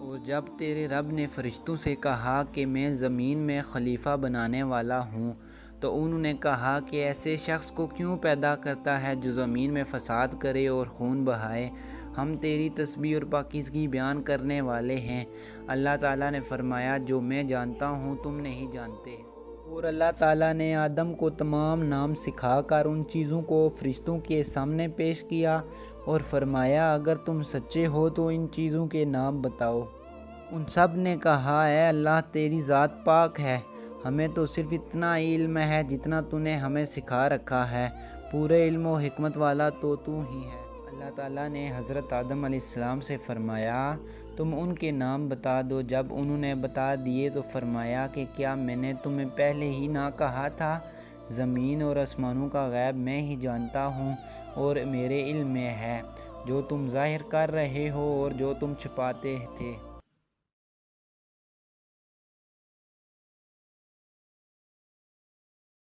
اور جب تیرے رب نے فرشتوں سے کہا کہ میں زمین میں خلیفہ بنانے والا ہوں، تو انہوں نے کہا کہ ایسے شخص کو کیوں پیدا کرتا ہے جو زمین میں فساد کرے اور خون بہائے؟ ہم تیری تسبیح اور پاکیزگی بیان کرنے والے ہیں۔ اللہ تعالیٰ نے فرمایا، جو میں جانتا ہوں تم نہیں جانتے۔ اور اللہ تعالیٰ نے آدم کو تمام نام سکھا کر ان چیزوں کو فرشتوں کے سامنے پیش کیا اور فرمایا، اگر تم سچے ہو تو ان چیزوں کے نام بتاؤ۔ ان سب نے کہا، اے اللہ، تیری ذات پاک ہے، ہمیں تو صرف اتنا علم ہے جتنا تو نے ہمیں سکھا رکھا ہے، پورے علم و حکمت والا تو ہی ہے۔ اللہ تعالیٰ نے حضرت آدم علیہ السلام سے فرمایا، تم ان کے نام بتا دو۔ جب انہوں نے بتا دیے تو فرمایا کہ کیا میں نے تمہیں پہلے ہی نہ کہا تھا؟ زمین اور آسمانوں کا غیب میں ہی جانتا ہوں اور میرے علم میں ہے، جو تم ظاہر کر رہے ہو اور جو تم چھپاتے تھے۔